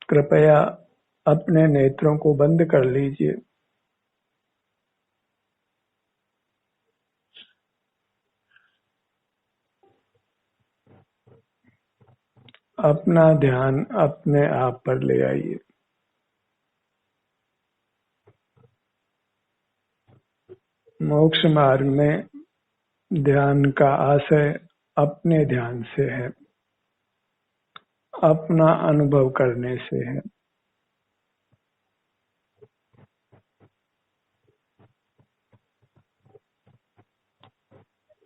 कृपया अपने नेत्रों को बंद कर लीजिए। अपना ध्यान अपने आप पर ले आइए। मोक्ष मार्ग में ध्यान का आशय अपने ध्यान से है, अपना अनुभव करने से है।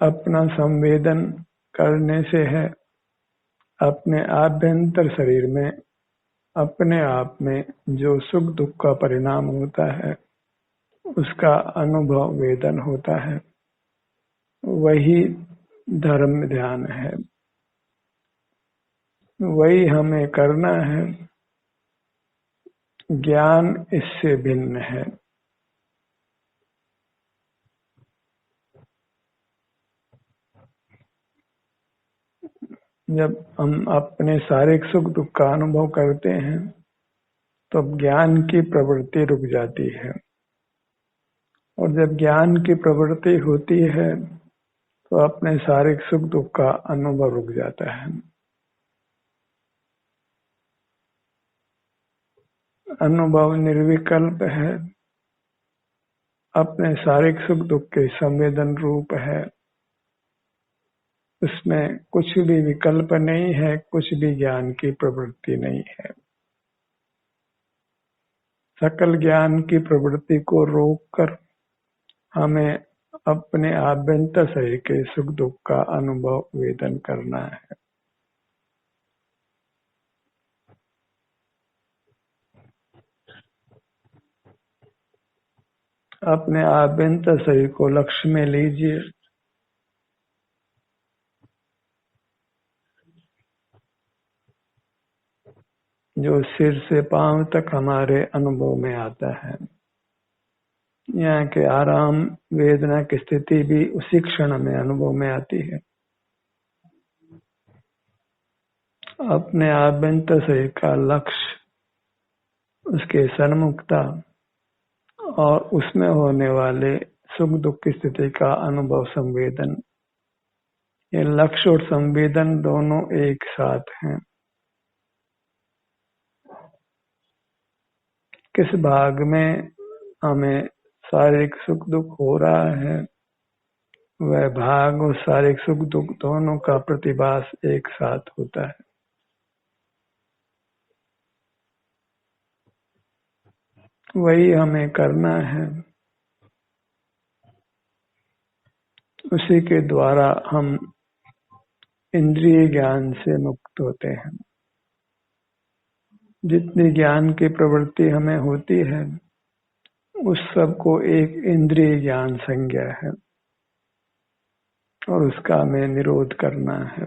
अपना संवेदन करने से है, अपने आभ्यंतर शरीर में अपने आप में जो सुख दुख का परिणाम होता है उसका अनुभव वेदन होता है। वही धर्म ध्यान है, वही हमें करना है। ज्ञान इससे भिन्न है। जब हम अपने शारीरिक सुख दुख का अनुभव करते हैं तो ज्ञान की प्रवृत्ति रुक जाती है, और जब ज्ञान की प्रवृत्ति होती है तो अपने शारीरिक सुख दुख का अनुभव रुक जाता है। अनुभव निर्विकल्प है, अपने शारीरिक सुख दुख के संवेदन रूप है। उसमें कुछ भी विकल्प नहीं है, कुछ भी ज्ञान की प्रवृत्ति नहीं है। सकल ज्ञान की प्रवृत्ति को रोककर हमें अपने आभ्यंतर शरीर के सुख दुख का अनुभव वेदन करना है। अपने आभ्यंतर शरीर को लक्ष्य में लीजिए। जो सिर से पांव तक हमारे अनुभव में आता है। यहाँ के आराम वेदना की स्थिति भी उसी क्षण में अनुभव में आती है। अपने आभ्यंतर शरीर का लक्ष्य, उसके सन्मुखता और उसमें होने वाले सुख दुख की स्थिति का अनुभव संवेदन, ये लक्ष्य और संवेदन दोनों एक साथ हैं। किस भाग में हमें शारीरिक सुख दुख हो रहा है, वह भाग और शारीरिक सुख दुख दोनों का प्रतिभास एक साथ होता है। वही हमें करना है। उसी के द्वारा हम इंद्रिय ज्ञान से मुक्त होते हैं। जितनी ज्ञान की प्रवृत्ति हमें होती है उस सब को एक इंद्रिय ज्ञान संज्ञा है, और उसका हमें निरोध करना है।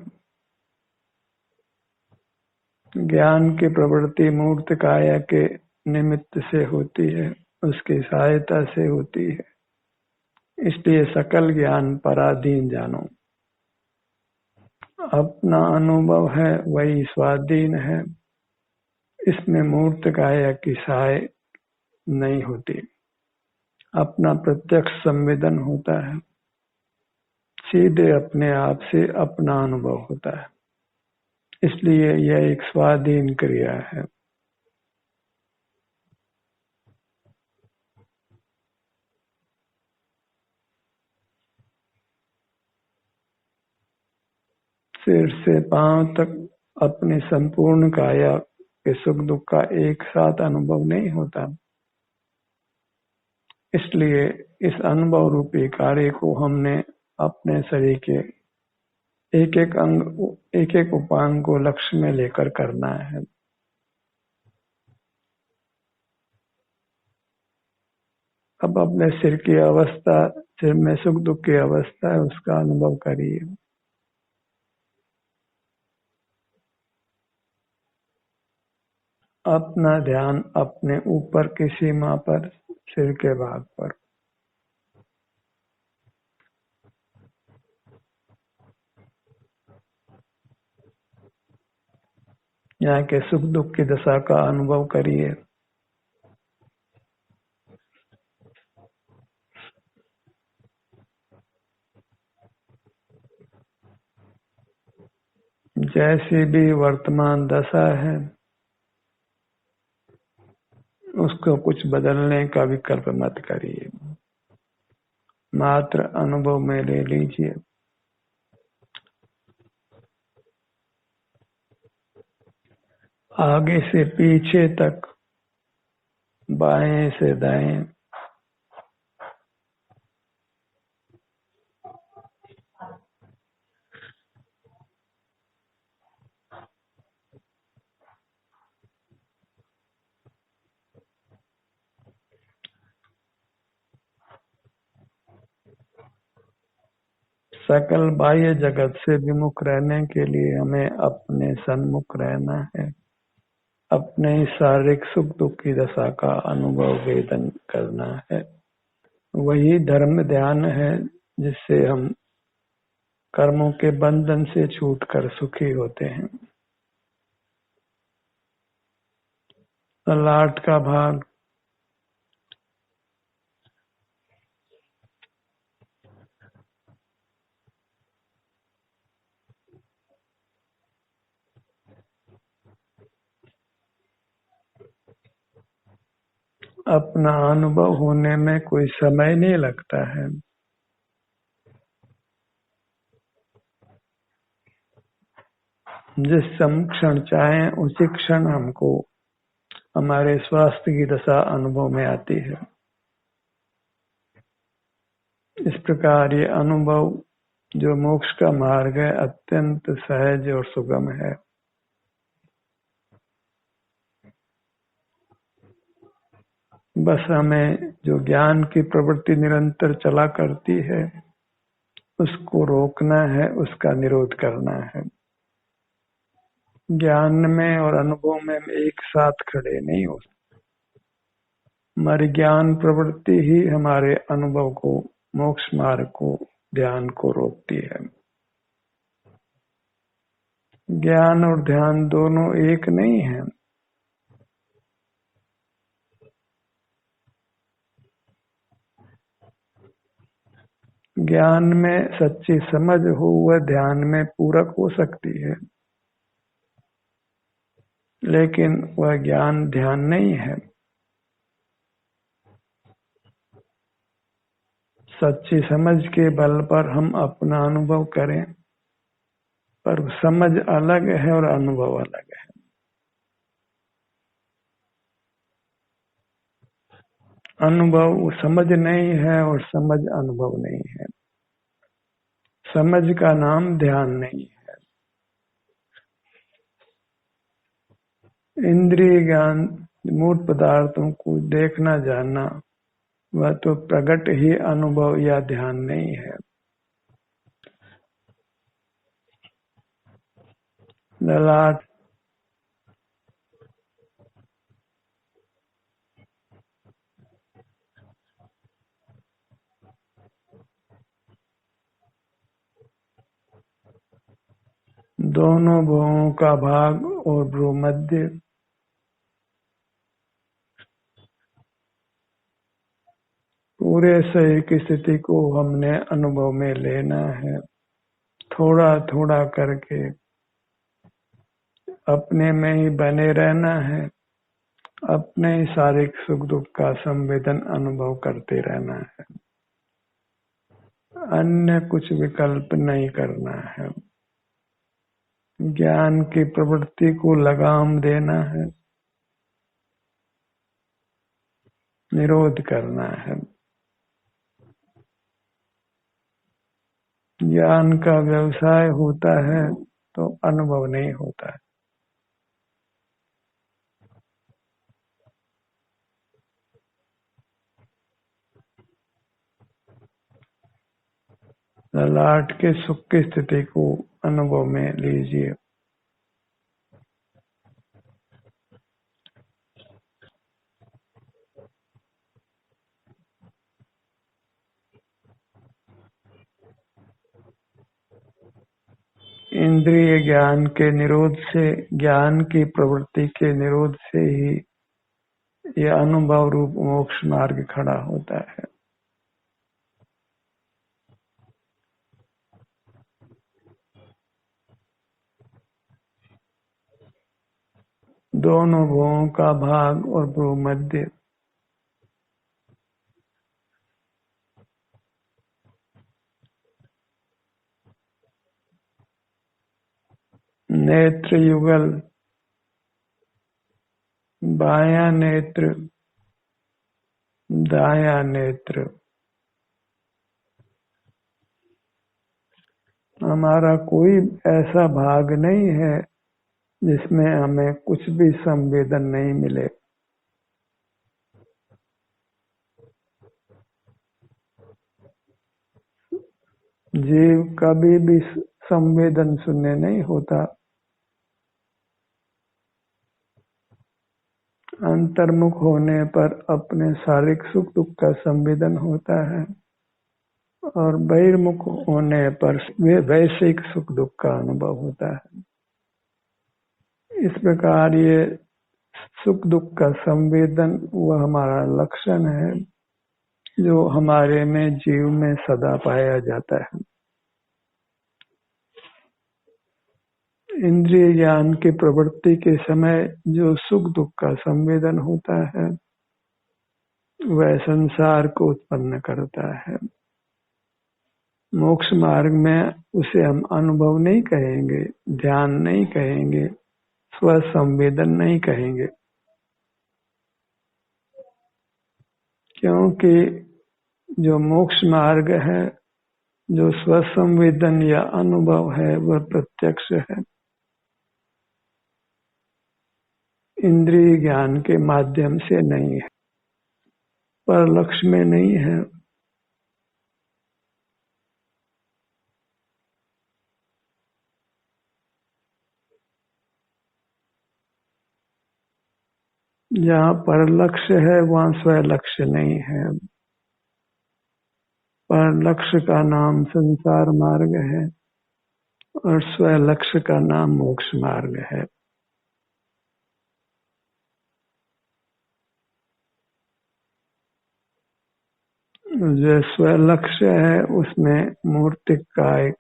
ज्ञान की प्रवृत्ति मूर्त काया के निमित्त से होती है, उसकी सहायता से होती है। इसलिए सकल ज्ञान पराधीन जानो। अपना अनुभव है वही स्वाधीन है, इसमें मूर्त काया की सहाय नहीं होती। अपना प्रत्यक्ष संवेदन होता है, सीधे अपने आप से अपना अनुभव होता है। इसलिए यह एक स्वाधीन क्रिया है। सिर से पांव तक अपनी संपूर्ण काया के सुख दुख का एक साथ अनुभव नहीं होता। इसलिए इस अनुभव रूपी कार्य को हमने अपने शरीर के एक एक अंग, एक एक उपांग को लक्ष्य में लेकर करना है। अब अपने सिर की अवस्था, सिर में सुख दुख की अवस्था है, उसका अनुभव करिए। अपना ध्यान अपने ऊपर की सीमा पर, सिर के भाग पर। यहाँ के सुख दुख की दशा का अनुभव करिए। जैसी भी वर्तमान दशा है उसको कुछ बदलने का विकल्प मत करिए, मात्र अनुभव में ले लीजिए। आगे से पीछे तक, बाएं से दाएं, सकल बाह्य जगत से विमुख रहने के लिए हमें अपने सन्मुख रहना है, अपने ही शारीरिक सुख दुख की दशा का अनुभव वेदन करना है। वही धर्म ध्यान है जिससे हम कर्मों के बंधन से छूटकर सुखी होते हैं। ललाट का भाग, अपना अनुभव होने में कोई समय नहीं लगता है। जिस क्षण चाहे उसी क्षण हमको हमारे स्वास्थ्य की दशा अनुभव में आती है। इस प्रकार ये अनुभव जो मोक्ष का मार्ग है अत्यंत सहज और सुगम है। बस हमें जो ज्ञान की प्रवृत्ति निरंतर चला करती है उसको रोकना है, उसका निरोध करना है। ज्ञान में और अनुभव में हम एक साथ खड़े नहीं हो सकते। हमारी ज्ञान प्रवृत्ति ही हमारे अनुभव को, मोक्ष मार्ग को, ध्यान को रोकती है। ज्ञान और ध्यान दोनों एक नहीं है। ज्ञान में सच्ची समझ हो वह ध्यान में पूरक हो सकती है, लेकिन वह ज्ञान ध्यान नहीं है। सच्ची समझ के बल पर हम अपना अनुभव करें, पर समझ अलग है और अनुभव अलग है। अनुभव समझ नहीं है और समझ अनुभव नहीं है। समझ का नाम ध्यान नहीं है। इंद्रिय ज्ञान, मूर्त पदार्थों को देखना जानना, वह तो प्रगट ही अनुभव या ध्यान नहीं है। ललाट, दोनों भुवों का भाग और भ्रूमध्य, पूरे शरीर की स्थिति को हमने अनुभव में लेना है। थोड़ा थोड़ा करके अपने में ही बने रहना है, अपने ही शारीरिक सुख दुख का संवेदन अनुभव करते रहना है। अन्य कुछ विकल्प नहीं करना है। ज्ञान की प्रवृत्ति को लगाम देना है, निरोध करना है। ज्ञान का व्यवसाय होता है तो अनुभव नहीं होता है। ललाट के सुख की स्थिति को अनुभव में लीजिए। इंद्रिय ज्ञान के निरोध से, ज्ञान की प्रवृत्ति के निरोध से ही यह अनुभव रूप मोक्ष मार्ग खड़ा होता है। दोनों भुवों का भाग और भूमध्य नेत्र युगल, बायां नेत्र, दायां नेत्र, हमारा कोई ऐसा भाग नहीं है जिसमें हमें कुछ भी संवेदन नहीं मिले। जीव कभी भी संवेदन शून्य नहीं होता। अंतर्मुख होने पर अपने शारीरिक सुख दुख का संवेदन होता है और बहिर्मुख होने पर वैश्विक सुख दुख का अनुभव होता है। इस प्रकार ये सुख दुख का संवेदन वह हमारा लक्षण है जो हमारे में, जीव में सदा पाया जाता है। इंद्रिय ज्ञान की प्रवृत्ति के समय जो सुख दुख का संवेदन होता है वह संसार को उत्पन्न करता है। मोक्ष मार्ग में उसे हम अनुभव नहीं कहेंगे, ध्यान नहीं कहेंगे, स्व संवेदन नहीं कहेंगे, क्योंकि जो मोक्ष मार्ग है, जो स्व संवेदन या अनुभव है, वह प्रत्यक्ष है, इंद्रिय ज्ञान के माध्यम से नहीं है, पर लक्ष्य में नहीं है। जहाँ पर लक्ष्य है वहाँ स्वयं लक्ष्य नहीं है। पर लक्ष्य का नाम संसार मार्ग है और स्वयं लक्ष्य का नाम मोक्ष मार्ग है। जो स्वयं लक्ष्य है उसमें मूर्तिक काय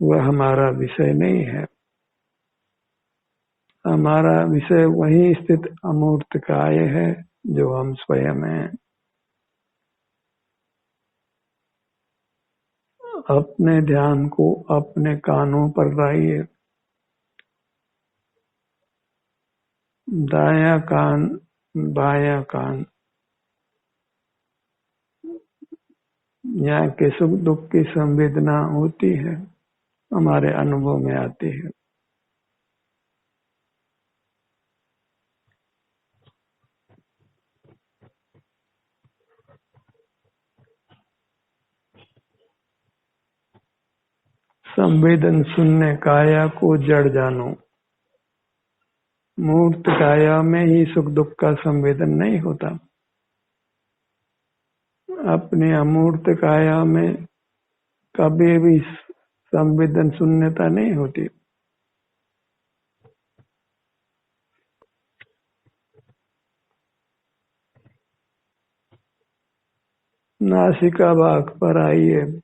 वह हमारा विषय नहीं है। हमारा विषय वही स्थित अमूर्त काय है जो हम स्वयं हैं। अपने ध्यान को अपने कानों पर लाइए। दायां कान, बायां कान, यहाँ के सुख दुख की संवेदना होती है, हमारे अनुभव में आती है। संवेदन शून्य काया को जड़ जानो। मूर्त काया में ही सुख दुख का संवेदन नहीं होता। अपने अमूर्त काया में कभी भी संवेदन शून्यता नहीं होती। नासिका भाग पर आइए।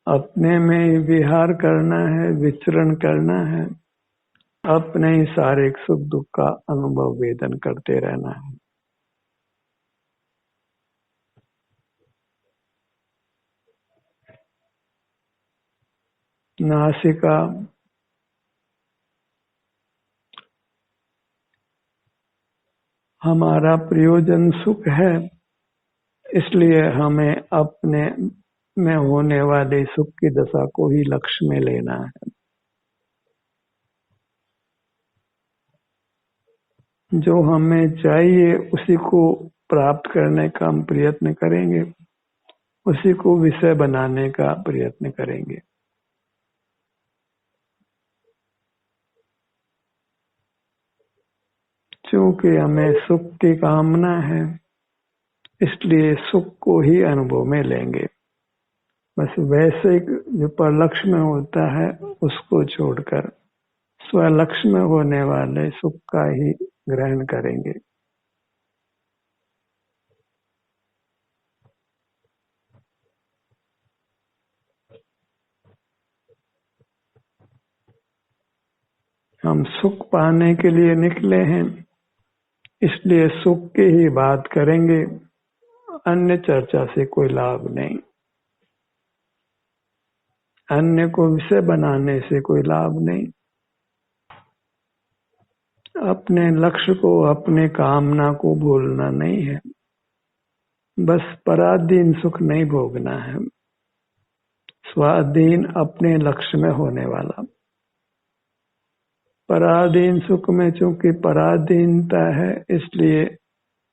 अपने में विहार करना है, विचरण करना है, अपने ही सारे सुख दुख का अनुभव वेदन करते रहना है। नासिका हमारा प्रयोजन सुख है, इसलिए हमें अपने में होने वाले सुख की दशा को ही लक्ष्य में लेना है। जो हमें चाहिए उसी को प्राप्त करने का हम प्रयत्न करेंगे, उसी को विषय बनाने का प्रयत्न करेंगे। चूंकि हमें सुख की कामना है, इसलिए सुख को ही अनुभव में लेंगे। बस वैश्विक जो परलक्ष्य में होता है उसको छोड़कर स्वलक्ष्य में होने वाले सुख का ही ग्रहण करेंगे। हम सुख पाने के लिए निकले हैं, इसलिए सुख की ही बात करेंगे, अन्य चर्चा से कोई लाभ नहीं, अन्य को विषय बनाने से कोई लाभ नहीं। अपने लक्ष्य को, अपने कामना को भूलना नहीं है, बस पराधीन सुख नहीं भोगना है, स्वाधीन अपने लक्ष्य में होने वाला। पराधीन सुख में चूंकि पराधीनता है, इसलिए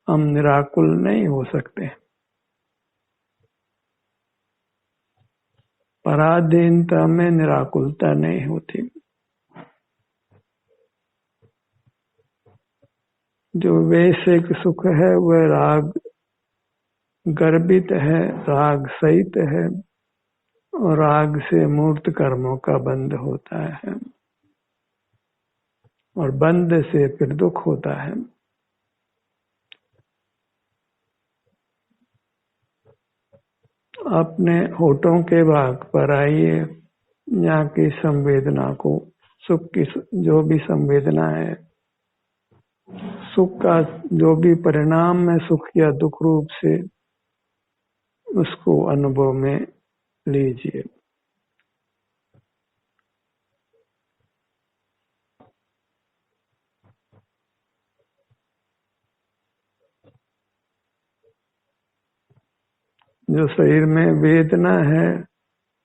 हम निराकुल नहीं हो सकते। पराधीनता में निराकुलता नहीं होती। जो वैश्विक सुख है वह राग गर्भित है, राग सहित है, और राग से मूर्त कर्मों का बंध होता है, और बंध से फिर दुख होता है। अपने होठों के भाग पर आइए, यहाँ की संवेदना को, सुख की जो भी संवेदना है, सुख का जो भी परिणाम है सुख या दुख रूप से, उसको अनुभव में लीजिए। जो शरीर में वेदना है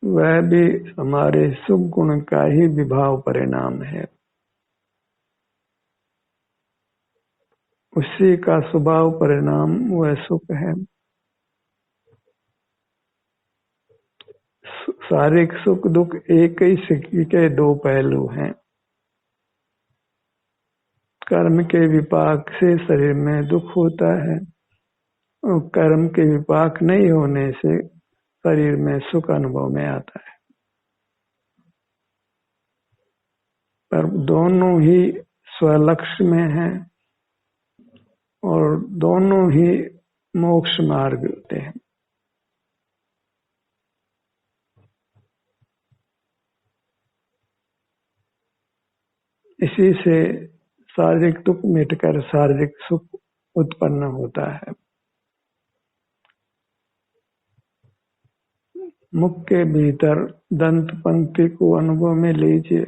वह भी हमारे सुख गुण का ही विभाव परिणाम है, उसी का स्वभाव परिणाम वह सुख है। शारीरिक सुख दुख एक ही सिक्के के दो पहलू हैं। कर्म के विपाक से शरीर में दुख होता है, और कर्म के विपाक नहीं होने से शरीर में सुख अनुभव में आता है। पर दोनों ही स्वलक्ष्य में हैं, और दोनों ही मोक्ष मार्ग होते हैं। इसी से शारीरिक दुख मिटकर शारीरिक सुख उत्पन्न होता है। मुख के भीतर दंत पंक्ति को अनुभव में लीजिए।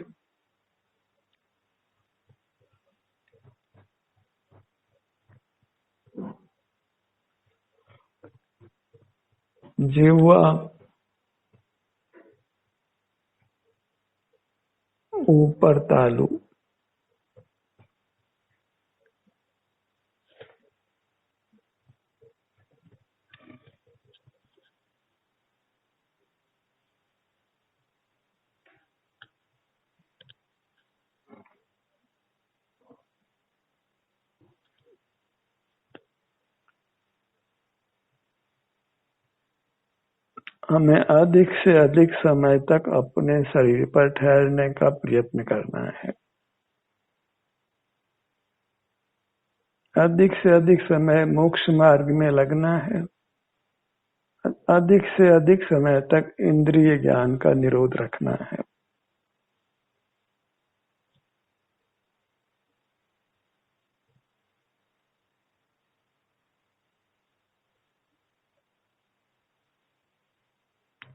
जिह्वा ऊपर तालू, हमें अधिक से अधिक समय तक अपने शरीर पर ठहरने का प्रयत्न करना है। अधिक से अधिक समय मोक्ष मार्ग में लगना है। अधिक से अधिक समय तक इंद्रिय ज्ञान का निरोध रखना है।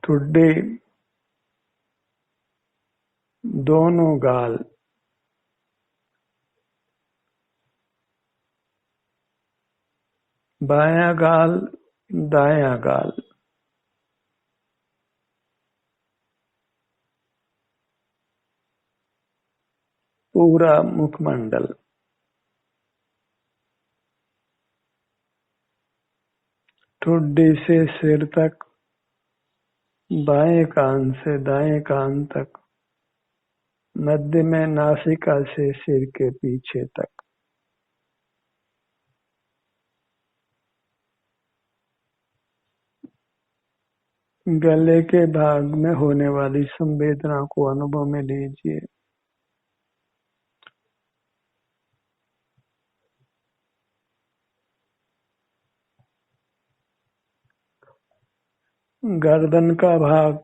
ठुड्डे, दोनों गाल, बायां गाल, दायां गाल, पूरा मुखमंडल, ठुड्डी से सिर तक, बाएं कान से दाएं कान तक, मध्य में नासिका से सिर के पीछे तक, गले के भाग में होने वाली संवेदना को अनुभव में लीजिए। गर्दन का भाग,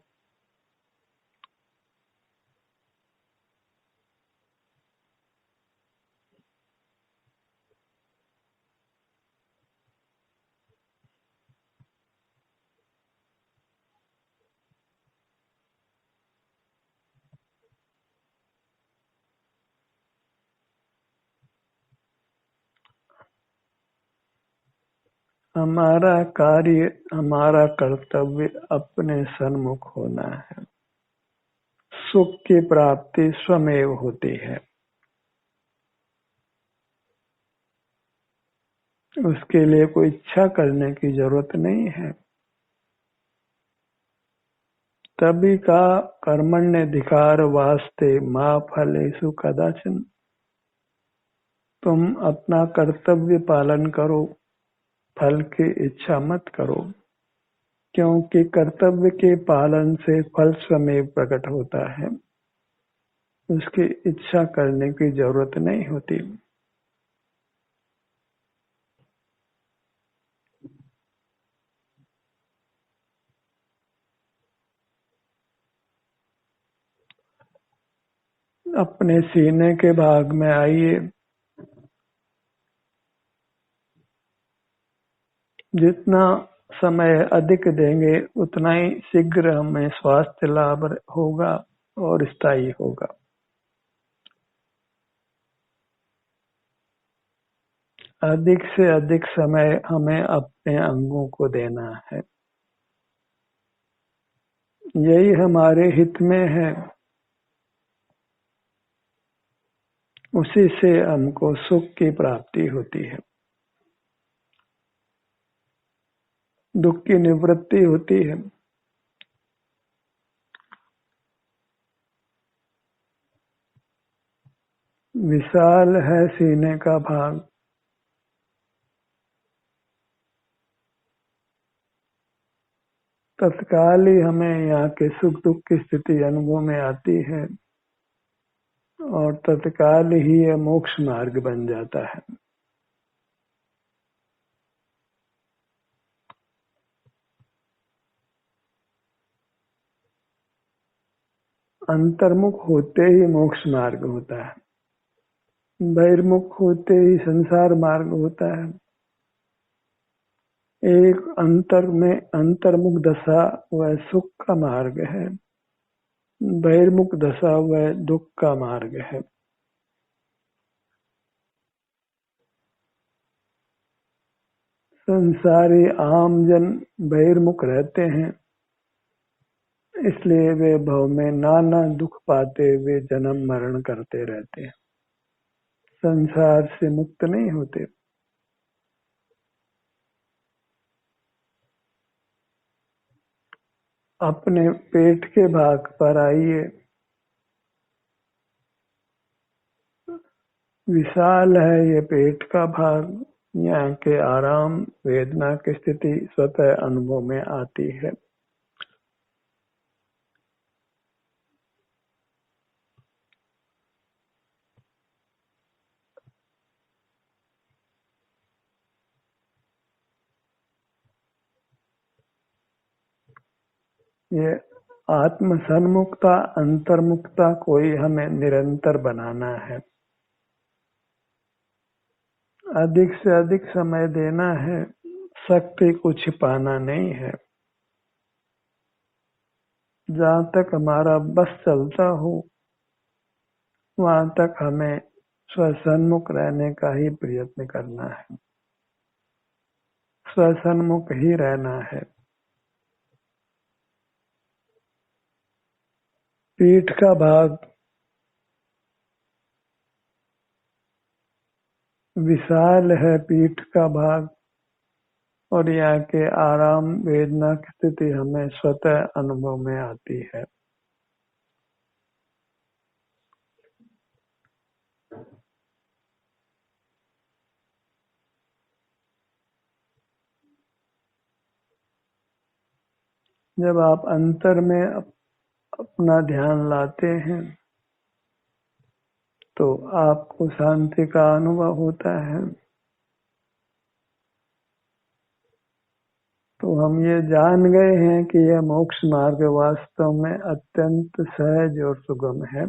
हमारा कार्य, हमारा कर्तव्य अपने सन्मुख होना है। सुख की प्राप्ति स्वमेव होती है, उसके लिए कोई इच्छा करने की जरूरत नहीं है। तभी का कर्मण्यधिकार वास्ते माँ फलेषु कदाचन। तुम अपना कर्तव्य पालन करो, फल की इच्छा मत करो, क्योंकि कर्तव्य के पालन से फल स्वमेव प्रकट होता है, उसकी इच्छा करने की जरूरत नहीं होती। अपने सीने के भाग में आइए। जितना समय अधिक देंगे उतना ही शीघ्र हमें स्वास्थ्य लाभ होगा और स्थायी होगा। अधिक से अधिक समय हमें अपने अंगों को देना है, यही हमारे हित में है। उसी से हमको सुख की प्राप्ति होती है, दुख की निवृत्ति होती है। विशाल है सीने का भाग, तत्काल ही हमें यहाँ के सुख दुख की स्थिति अनुभव में आती है और तत्काल ही यह मोक्ष मार्ग बन जाता है। अंतर्मुख होते ही मोक्ष मार्ग होता है, बहिर्मुख होते ही संसार मार्ग होता है। एक अंतर्मुख दशा वह सुख का मार्ग है, बहिर्मुख दशा वह दुख का मार्ग है। संसारी आम जन बहिर्मुख रहते हैं, इसलिए वे भव में नाना दुख पाते हुए जन्म मरण करते रहते हैं, संसार से मुक्त नहीं होते। अपने पेट के भाग पर आइए। विशाल है ये पेट का भाग, यहाँ के आराम वेदना की स्थिति स्वतः अनुभव में आती है। ये आत्म सन्मुखता अंतर्मुखता को ही हमें निरंतर बनाना है, अधिक से अधिक समय देना है, शक्ति को छिपाना नहीं है। जहाँ तक हमारा बस चलता हो वहां तक हमें स्वसन्मुख रहने का ही प्रयत्न करना है, स्वसन्मुख ही रहना है। पीठ का भाग विशाल है, पीठ का भाग, और यहाँ के आराम वेदना की स्थिति हमें स्वतः अनुभव में आती है। जब आप अंतर में अपना ध्यान लाते हैं तो आपको शांति का अनुभव होता है। तो हम ये जान गए हैं कि यह मोक्ष मार्ग वास्तव में अत्यंत सहज और सुगम है।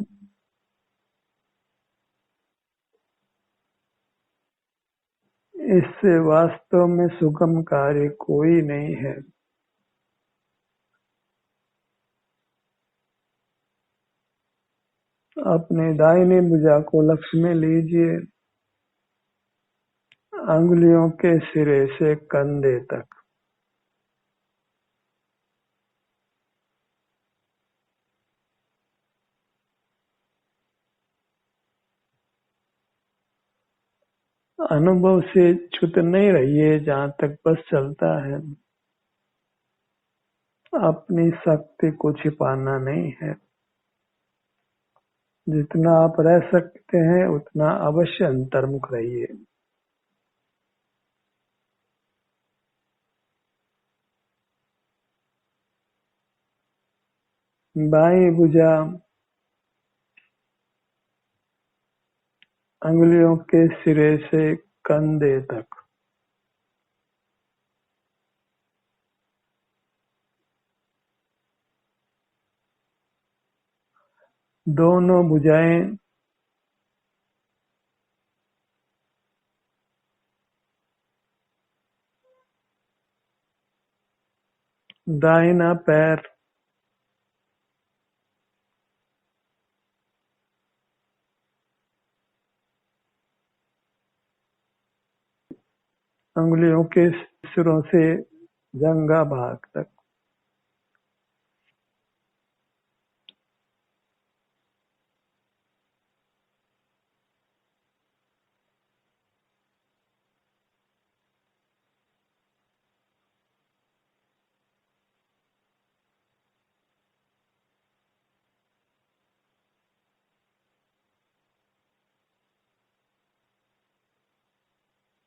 इससे वास्तव में सुगम कार्य कोई नहीं है। अपने दाहिनी भुजा को लक्ष्य में लीजिए, अंगुलियों के सिरे से कंधे तक। अनुभव से च्युत नहीं रहिए जहाँ तक बस चलता है। अपनी शक्ति को छिपाना नहीं है। जितना आप रह सकते हैं उतना अवश्य अंतर्मुख रहिए। बाईं भुजा अंगुलियों के सिरे से कंधे तक। दोनों भुजाएं दाहिना पैर अंगुलियों के सिरों से जंघा भाग तक।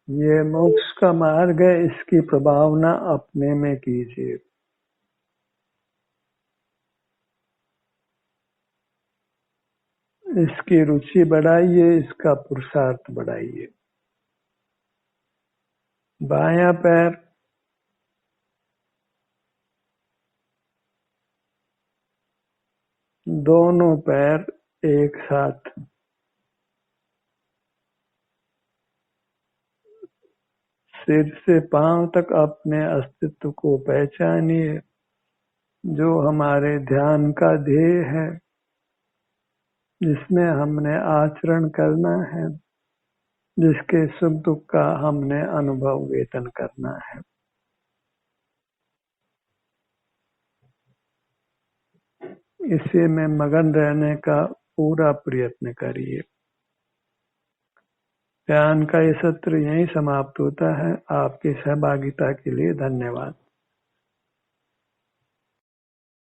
ये मोक्ष का मार्ग है, इसकी प्रभावना अपने में कीजिए। इसकी रुचि बढ़ाइए, इसका पुरुषार्थ बढ़ाइए। बायां पैर दोनों पैर एक साथ सिर से पांव तक अपने अस्तित्व को पहचानिए, जो हमारे ध्यान का ध्येय है, जिसमें हमने आचरण करना है, जिसके सुख दुख का हमने अनुभव वेतन करना है। इसी में मगन रहने का पूरा प्रयत्न करिए। ध्यान का ये सत्र यहीं समाप्त होता है। आपकी सहभागिता के लिए धन्यवाद।